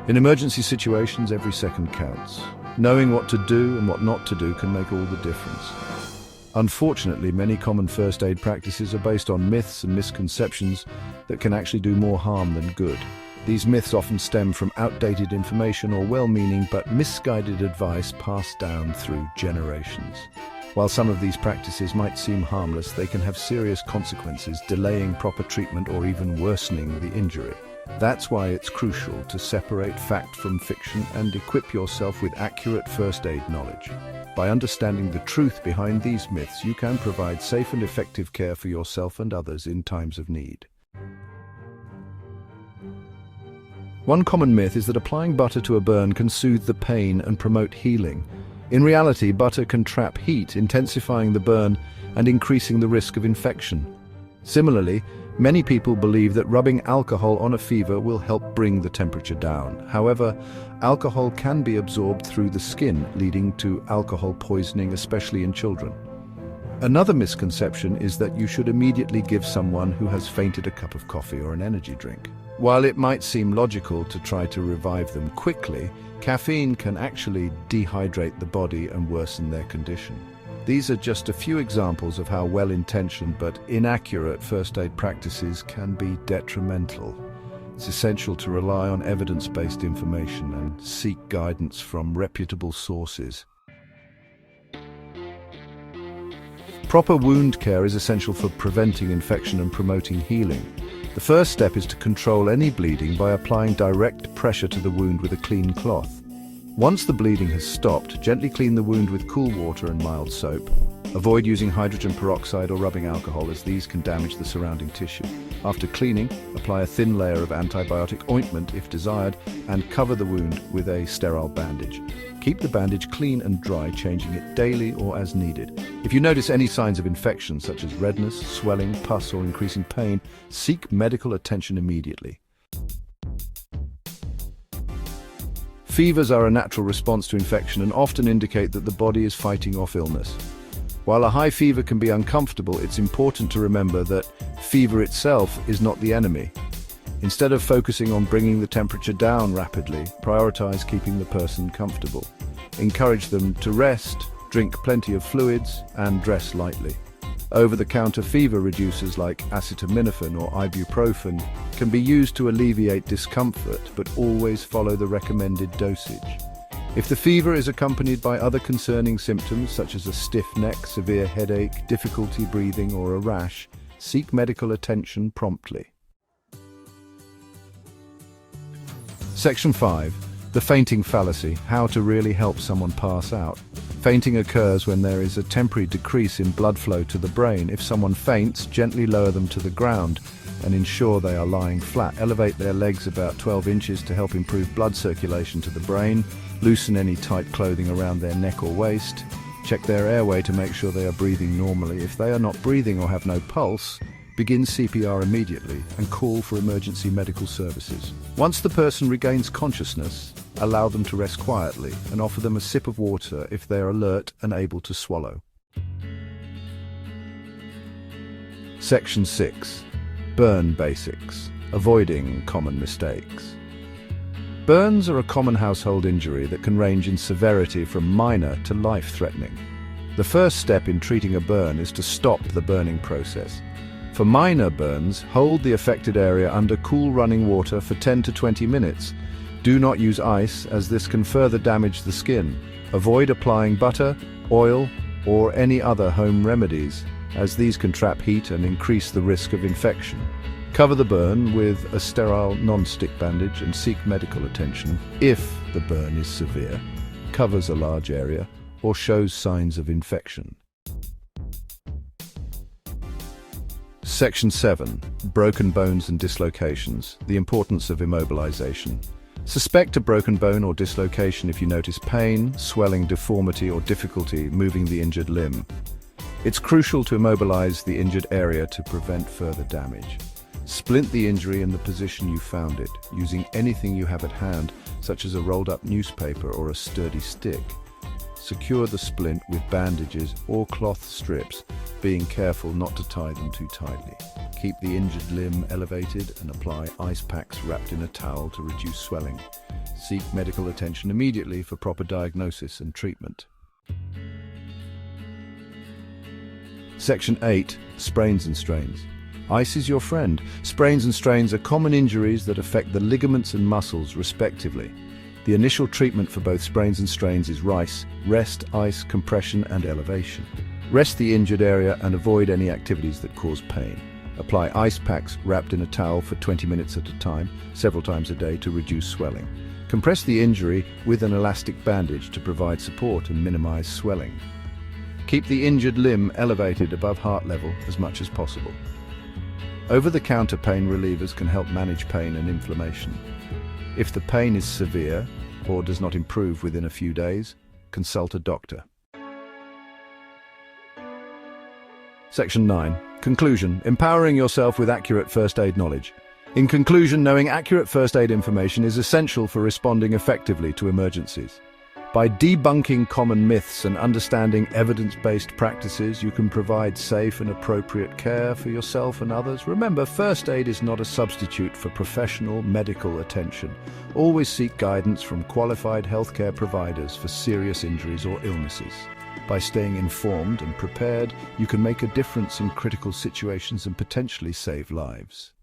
In emergency situations, every second counts. Knowing what to do and what not to do can make all the difference. Unfortunately, many common first aid practices are based on myths and misconceptions that can actually do more harm than good. These myths often stem from outdated information or well-meaning but misguided advice passed down through generations. While some of these practices might seem harmless, they can have serious consequences, delaying proper treatment or even worsening the injury. That's why it's crucial to separate fact from fiction and equip yourself with accurate first aid knowledge. By understanding the truth behind these myths, you can provide safe and effective care for yourself and others in times of need. One common myth is that applying butter to a burn can soothe the pain and promote healing. In reality, butter can trap heat, intensifying the burn and increasing the risk of infection. Similarly, many people believe that rubbing alcohol on a fever will help bring the temperature down. However, alcohol can be absorbed through the skin, leading to alcohol poisoning, especially in children. Another misconception is that you should immediately give someone who has fainted a cup of coffee or an energy drink. While it might seem logical to try to revive them quickly, caffeine can actually dehydrate the body and worsen their condition. These are just a few examples of how well-intentioned but inaccurate first aid practices can be detrimental. It's essential to rely on evidence-based information and seek guidance from reputable sources. Proper wound care is essential for preventing infection and promoting healing. The first step is to control any bleeding by applying direct pressure to the wound with a clean cloth. Once the bleeding has stopped, gently clean the wound with cool water and mild soap. Avoid using hydrogen peroxide or rubbing alcohol, as these can damage the surrounding tissue. After cleaning, apply a thin layer of antibiotic ointment if desired and cover the wound with a sterile bandage. Keep the bandage clean and dry, changing it daily or as needed. If you notice any signs of infection, such as redness, swelling, pus, or increasing pain, seek medical attention immediately. Fevers are a natural response to infection and often indicate that the body is fighting off illness. While a high fever can be uncomfortable, it's important to remember that fever itself is not the enemy. Instead of focusing on bringing the temperature down rapidly, prioritize keeping the person comfortable. Encourage them to rest, drink plenty of fluids, and dress lightly. Over-the-counter fever reducers like acetaminophen or ibuprofen can be used to alleviate discomfort, but always follow the recommended dosage. If the fever is accompanied by other concerning symptoms such as a stiff neck, severe headache, difficulty breathing, or a rash, seek medical attention promptly. Section 5. The fainting fallacy: how to really help someone pass out. Fainting occurs when there is a temporary decrease in blood flow to the brain. If someone faints, gently lower them to the ground and ensure they are lying flat. Elevate their legs about 12 inches to help improve blood circulation to the brain. Loosen any tight clothing around their neck or waist. Check their airway to make sure they are breathing normally. If they are not breathing or have no pulse, begin CPR immediately and call for emergency medical services. Once the person regains consciousness, allow them to rest quietly and offer them a sip of water if they are alert and able to swallow. Section 6. Burn basics: avoiding common mistakes. Burns are a common household injury that can range in severity from minor to life-threatening. The first step in treating a burn is to stop the burning process. For minor burns, hold the affected area under cool running water for 10 to 20 minutes. Do not use ice, as this can further damage the skin. Avoid applying butter, oil, or any other home remedies, as these can trap heat and increase the risk of infection. Cover the burn with a sterile non-stick bandage and seek medical attention if the burn is severe, covers a large area, or shows signs of infection. Section 7. Broken bones and dislocations: the importance of immobilization. Suspect a broken bone or dislocation if you notice pain, swelling, deformity, or difficulty moving the injured limb. It's crucial to immobilize the injured area to prevent further damage. Splint the injury in the position you found it, using anything you have at hand, such as a rolled-up newspaper or a sturdy stick. secure the splint with bandages or cloth strips, being careful not to tie them too tightly. Keep the injured limb elevated and apply ice packs wrapped in a towel to reduce swelling. Seek medical attention immediately for proper diagnosis and treatment. Section 8. Sprains and strains. Ice is your friend. Sprains and strains are common injuries that affect the ligaments and muscles, respectively. The initial treatment for both sprains and strains is rest, ice, compression, and elevation. Rest the injured area and avoid any activities that cause pain. Apply ice packs wrapped in a towel for 20 minutes at a time, several times a day, to reduce swelling. Compress the injury with an elastic bandage to provide support and minimize swelling. Keep the injured limb elevated above heart level as much as possible. Over-the-counter pain relievers can help manage pain and inflammation. If the pain is severe or does not improve within a few days, consult a doctor. Section 9. Conclusion. Empowering yourself with accurate first aid knowledge. In conclusion, knowing accurate first aid information is essential for responding effectively to emergencies. By debunking common myths and understanding evidence-based practices, you can provide safe and appropriate care for yourself and others. Remember, first aid is not a substitute for professional medical attention. Always seek guidance from qualified healthcare providers for serious injuries or illnesses. By staying informed and prepared, you can make a difference in critical situations and potentially save lives.